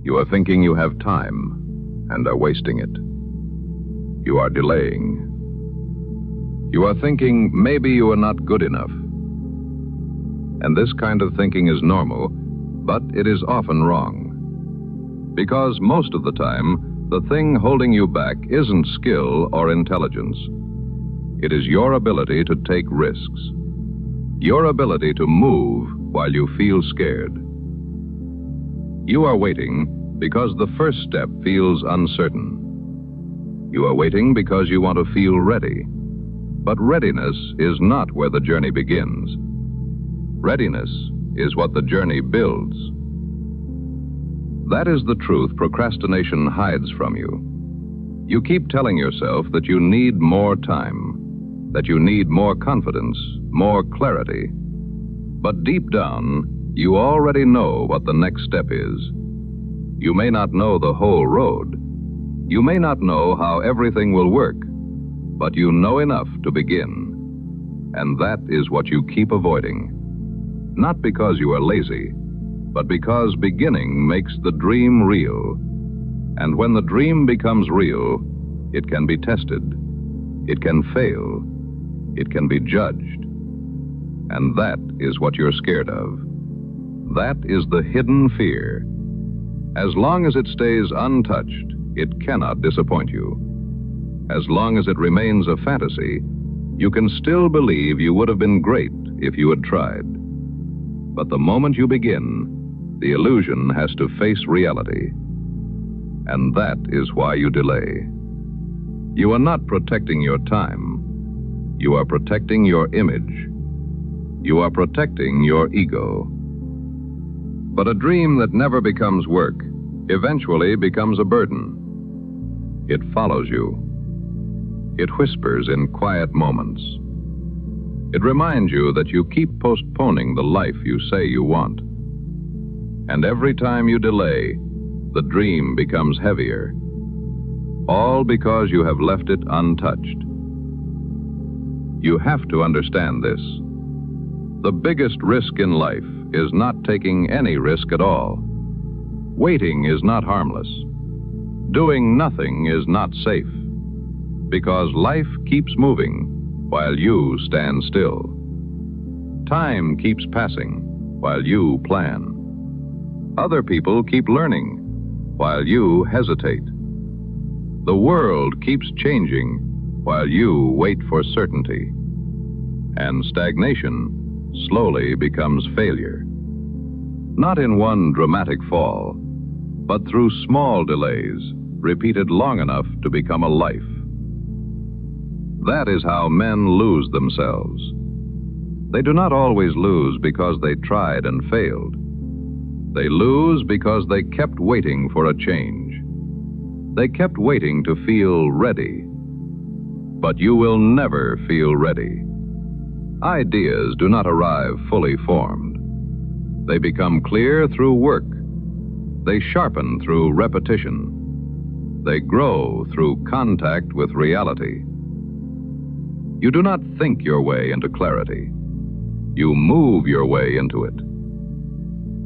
You are thinking you have time and are wasting it. You are delaying. You are thinking maybe you are not good enough. And this kind of thinking is normal, but it is often wrong. Because most of the time, the thing holding you back isn't skill or intelligence. It is your ability to take risks. Your ability to move while you feel scared. You are waiting because the first step feels uncertain. You are waiting because you want to feel ready. But readiness is not where the journey begins. Readiness is what the journey builds. That is the truth procrastination hides from you. You keep telling yourself that you need more time, that you need more confidence, more clarity. But deep down, you already know what the next step is. You may not know the whole road. You may not know how everything will work, but you know enough to begin. And that is what you keep avoiding. Not because you are lazy, but because beginning makes the dream real. And when the dream becomes real, it can be tested. It can fail. It can be judged. And that is what you're scared of. That is the hidden fear. As long as it stays untouched, it cannot disappoint you. As long as it remains a fantasy, you can still believe you would have been great if you had tried. But the moment you begin, the illusion has to face reality. And that is why you delay. You are not protecting your time. You are protecting your image. You are protecting your ego. But a dream that never becomes work eventually becomes a burden. It follows you. It whispers in quiet moments. It reminds you that you keep postponing the life you say you want. And every time you delay, the dream becomes heavier. All because you have left it untouched. You have to understand this. The biggest risk in life is not taking any risk at all. Waiting is not harmless. Doing nothing is not safe. Because life keeps moving while you stand still. Time keeps passing while you plan. Other people keep learning while you hesitate. The world keeps changing while you wait for certainty. And stagnation slowly becomes failure. Not in one dramatic fall, but through small delays repeated long enough to become a life. That is how men lose themselves. They do not always lose because they tried and failed. They lose because they kept waiting for a change. They kept waiting to feel ready. But you will never feel ready. Ideas do not arrive fully formed. They become clear through work. They sharpen through repetition. They grow through contact with reality. You do not think your way into clarity. You move your way into it.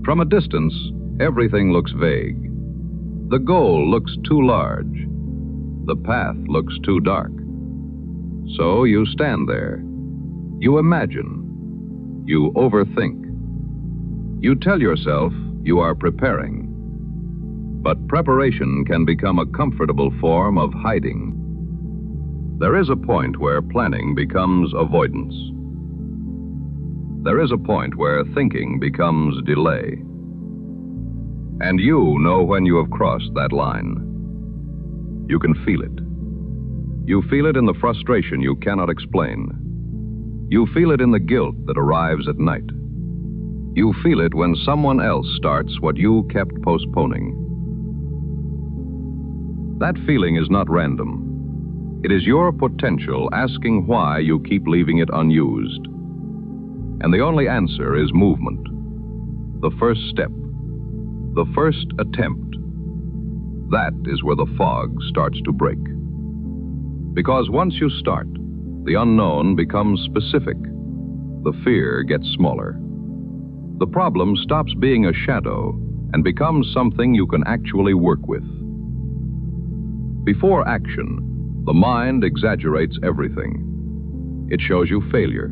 From a distance, everything looks vague. The goal looks too large. The path looks too dark. So you stand there. You imagine. You overthink. You tell yourself you are preparing. But preparation can become a comfortable form of hiding. There is a point where planning becomes avoidance. There is a point where thinking becomes delay. And you know when you have crossed that line. You can feel it. You feel it in the frustration you cannot explain. You feel it in the guilt that arrives at night. You feel it when someone else starts what you kept postponing. That feeling is not random. It is your potential asking why you keep leaving it unused. And the only answer is movement. The first step. The first attempt. That is where the fog starts to break. Because once you start, the unknown becomes specific. The fear gets smaller. The problem stops being a shadow and becomes something you can actually work with. Before action, the mind exaggerates everything. It shows you failure.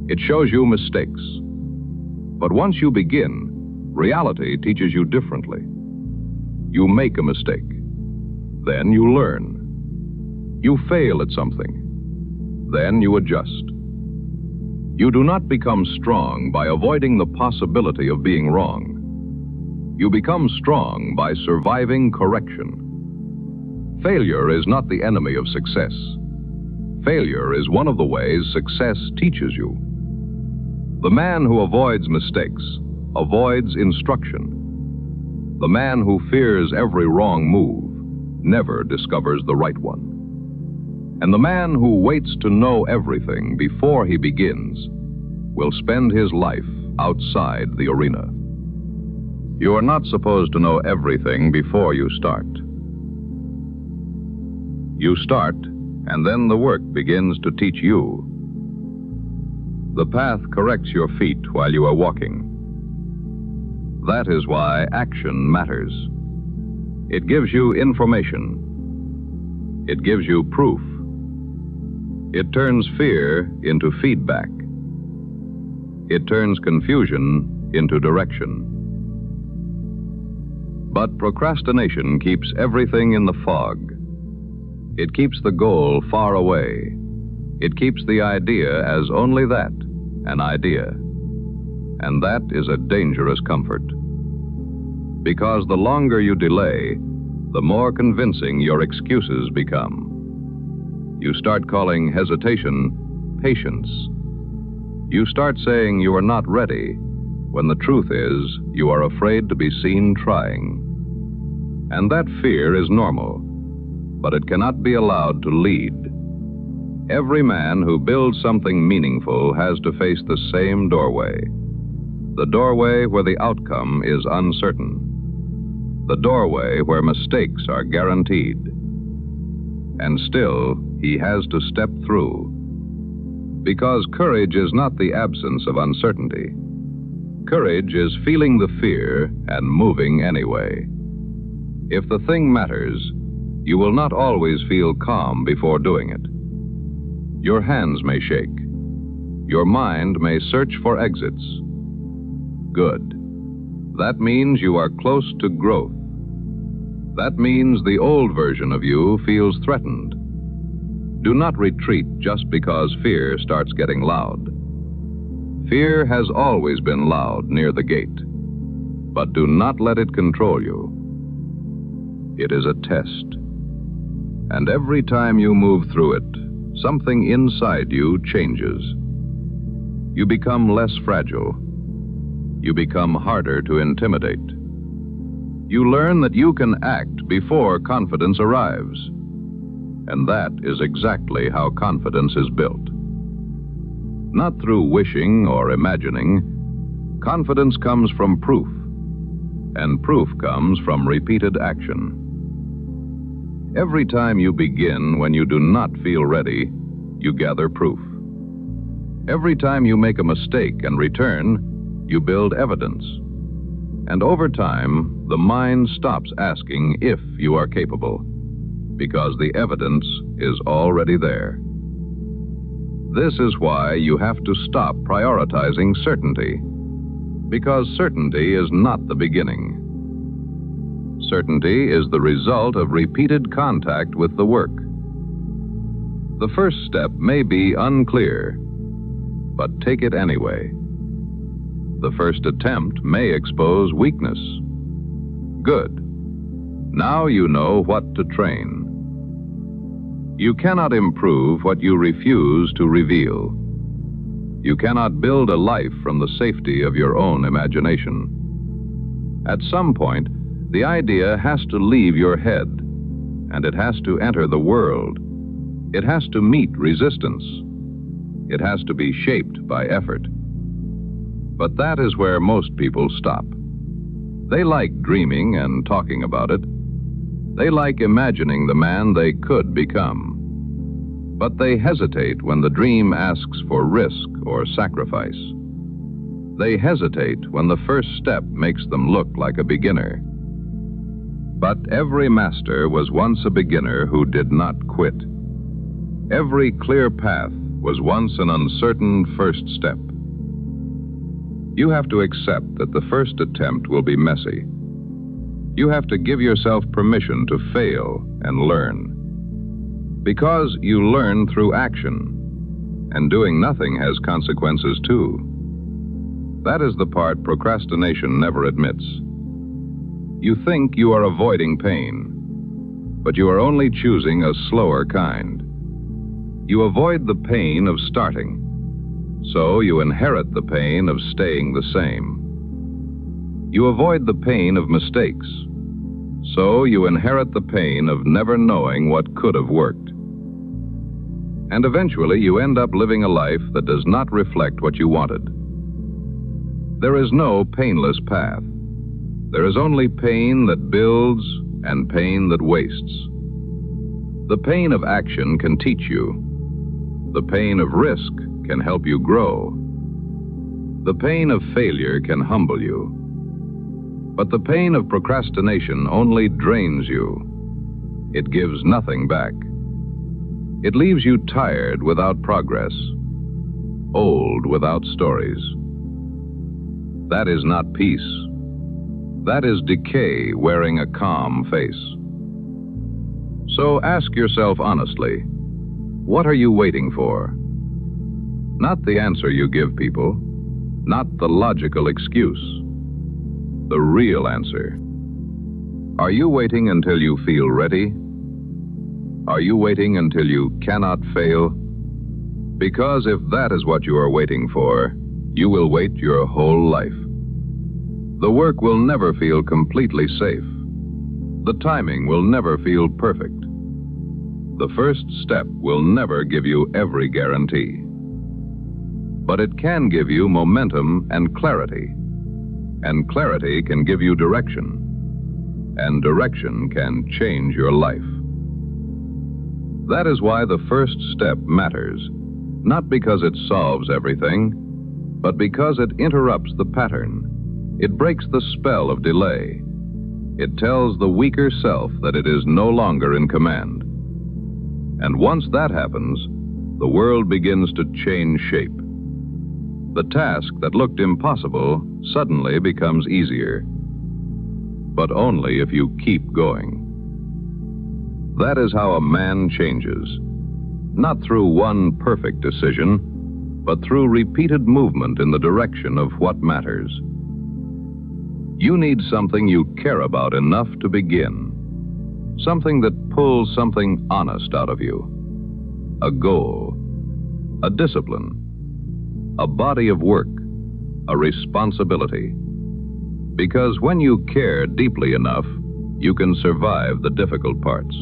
It shows you mistakes. But once you begin, reality teaches you differently. You make a mistake. Then you learn. You fail at something. Then you adjust. You do not become strong by avoiding the possibility of being wrong. You become strong by surviving correction. Failure is not the enemy of success. Failure is one of the ways success teaches you. The man who avoids mistakes avoids instruction. The man who fears every wrong move never discovers the right one. And the man who waits to know everything before he begins will spend his life outside the arena. You are not supposed to know everything before you start. You start, and then the work begins to teach you. The path corrects your feet while you are walking. That is why action matters. It gives you information. It gives you proof. It turns fear into feedback. It turns confusion into direction. But procrastination keeps everything in the fog. It keeps the goal far away. It keeps the idea as only that, an idea. And that is a dangerous comfort. Because the longer you delay, the more convincing your excuses become. You start calling hesitation patience. You start saying you are not ready, when the truth is you are afraid to be seen trying. And that fear is normal, but it cannot be allowed to lead. Every man who builds something meaningful has to face the same doorway. The doorway where the outcome is uncertain. The doorway where mistakes are guaranteed. And still, he has to step through. Because courage is not the absence of uncertainty. Courage is feeling the fear and moving anyway. If the thing matters, you will not always feel calm before doing it. Your hands may shake. Your mind may search for exits. Good. That means you are close to growth. That means the old version of you feels threatened. Do not retreat just because fear starts getting loud. Fear has always been loud near the gate, but do not let it control you. It is a test. And every time you move through it, something inside you changes. You become less fragile. You become harder to intimidate. You learn that you can act before confidence arrives. And that is exactly how confidence is built. Not through wishing or imagining. Confidence comes from proof. And proof comes from repeated action. Every time you begin when you do not feel ready, you gather proof. Every time you make a mistake and return, you build evidence. And over time, the mind stops asking if you are capable, because the evidence is already there. This is why you have to stop prioritizing certainty, because certainty is not the beginning. Certainty is the result of repeated contact with the work. The first step may be unclear, but take it anyway. The first attempt may expose weakness. Good. Now you know what to train. You cannot improve what you refuse to reveal. You cannot build a life from the safety of your own imagination. At some point, the idea has to leave your head, and it has to enter the world. It has to meet resistance. It has to be shaped by effort. But that is where most people stop. They like dreaming and talking about it. They like imagining the man they could become. But they hesitate when the dream asks for risk or sacrifice. They hesitate when the first step makes them look like a beginner. But every master was once a beginner who did not quit. Every clear path was once an uncertain first step. You have to accept that the first attempt will be messy. You have to give yourself permission to fail and learn. Because you learn through action, and doing nothing has consequences too. That is the part procrastination never admits. You think you are avoiding pain, but you are only choosing a slower kind. You avoid the pain of starting, so you inherit the pain of staying the same. You avoid the pain of mistakes, so you inherit the pain of never knowing what could have worked. And eventually you end up living a life that does not reflect what you wanted. There is no painless path. There is only pain that builds and pain that wastes. The pain of action can teach you. The pain of risk can help you grow. The pain of failure can humble you. But the pain of procrastination only drains you. It gives nothing back. It leaves you tired without progress, old without stories. That is not peace. That is decay wearing a calm face. So ask yourself honestly, what are you waiting for? Not the answer you give people, not the logical excuse. The real answer. Are you waiting until you feel ready? Are you waiting until you cannot fail? Because if that is what you are waiting for, you will wait your whole life. The work will never feel completely safe. The timing will never feel perfect. The first step will never give you every guarantee. But it can give you momentum and clarity. And clarity can give you direction. And direction can change your life. That is why the first step matters, not because it solves everything, but because it interrupts the pattern. It breaks the spell of delay. It tells the weaker self that it is no longer in command. And once that happens, the world begins to change shape. The task that looked impossible suddenly becomes easier. But only if you keep going. That is how a man changes. Not through one perfect decision, but through repeated movement in the direction of what matters. You need something you care about enough to begin. Something that pulls something honest out of you. A goal, a discipline, a body of work, a responsibility. Because when you care deeply enough, you can survive the difficult parts.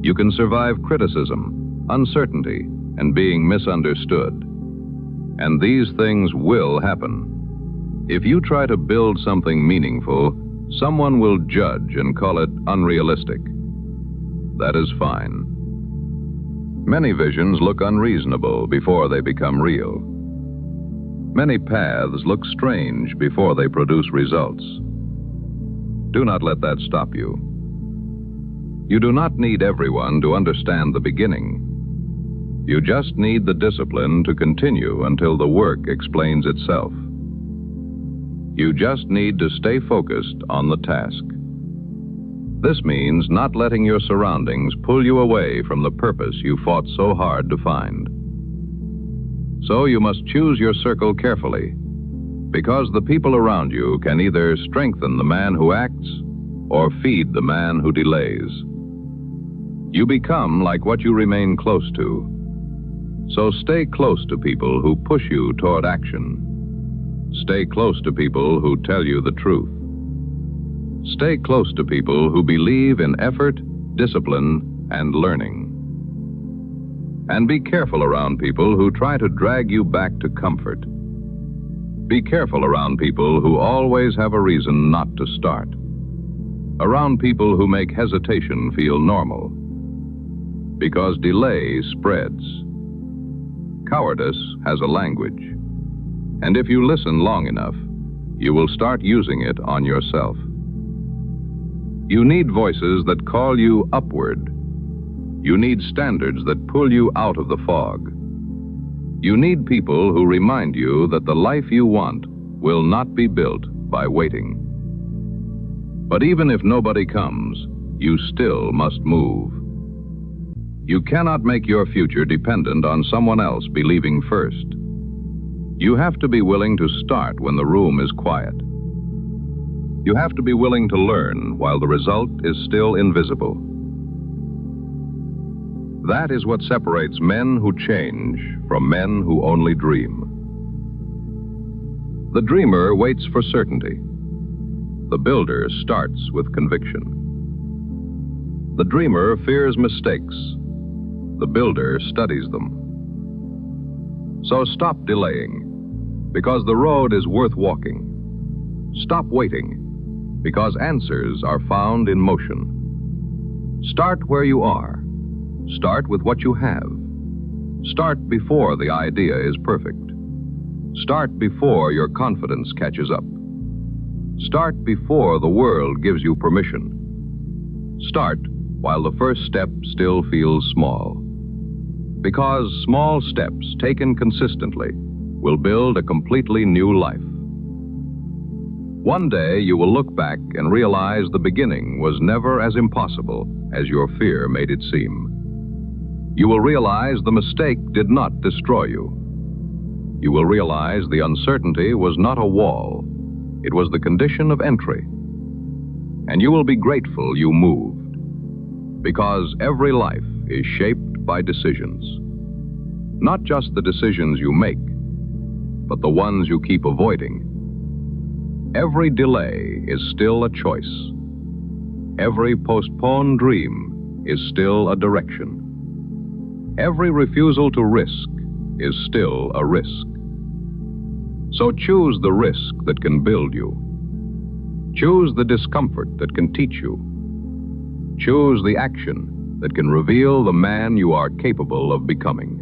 You can survive criticism, uncertainty, and being misunderstood. And these things will happen. If you try to build something meaningful, someone will judge and call it unrealistic. That is fine. Many visions look unreasonable before they become real. Many paths look strange before they produce results. Do not let that stop you. You do not need everyone to understand the beginning. You just need the discipline to continue until the work explains itself. You just need to stay focused on the task. This means not letting your surroundings pull you away from the purpose you fought so hard to find. So you must choose your circle carefully, because the people around you can either strengthen the man who acts or feed the man who delays. You become like what you remain close to. So stay close to people who push you toward action. Stay close to people who tell you the truth. Stay close to people who believe in effort, discipline, and learning. And be careful around people who try to drag you back to comfort. Be careful around people who always have a reason not to start. Around people who make hesitation feel normal. Because delay spreads. Cowardice has a language. And if you listen long enough, you will start using it on yourself. You need voices that call you upward. You need standards that pull you out of the fog. You need people who remind you that the life you want will not be built by waiting. But even if nobody comes, you still must move. You cannot make your future dependent on someone else believing first. You have to be willing to start when the room is quiet. You have to be willing to learn while the result is still invisible. That is what separates men who change from men who only dream. The dreamer waits for certainty. The builder starts with conviction. The dreamer fears mistakes. The builder studies them. So stop delaying, because the road is worth walking. Stop waiting, because answers are found in motion. Start where you are. Start with what you have. Start before the idea is perfect. Start before your confidence catches up. Start before the world gives you permission. Start while the first step still feels small. Because small steps taken consistently will build a completely new life. One day you will look back and realize the beginning was never as impossible as your fear made it seem. You will realize the mistake did not destroy you. You will realize the uncertainty was not a wall. It was the condition of entry. And you will be grateful you moved, because every life is shaped by decisions. Not just the decisions you make, but the ones you keep avoiding. Every delay is still a choice. Every postponed dream is still a direction. Every refusal to risk is still a risk. So choose the risk that can build you. Choose the discomfort that can teach you. Choose the action that can reveal the man you are capable of becoming.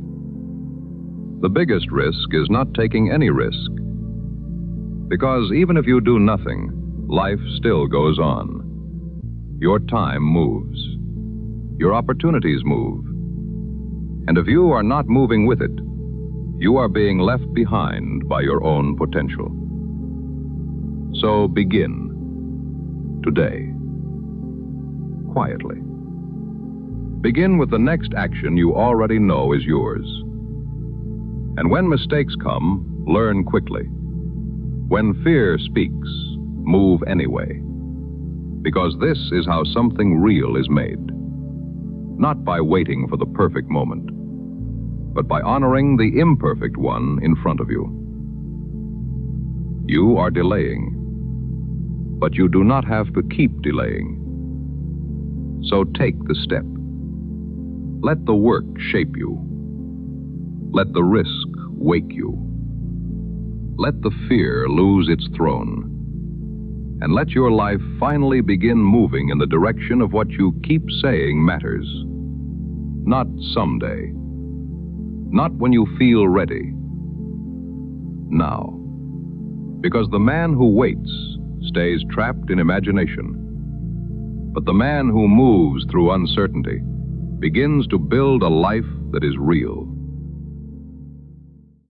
The biggest risk is not taking any risk. Because even if you do nothing, life still goes on. Your time moves. Your opportunities move. And if you are not moving with it, you are being left behind by your own potential. So begin today, quietly. Begin with the next action you already know is yours. And when mistakes come, learn quickly. When fear speaks, move anyway. Because this is how something real is made. Not by waiting for the perfect moment, but by honoring the imperfect one in front of you. You are delaying, but you do not have to keep delaying. So take the step. Let the work shape you. Let the risk wake you. Let the fear lose its throne. And let your life finally begin moving in the direction of what you keep saying matters. Not someday. Not when you feel ready. Now. Because the man who waits stays trapped in imagination. But the man who moves through uncertainty begins to build a life that is real.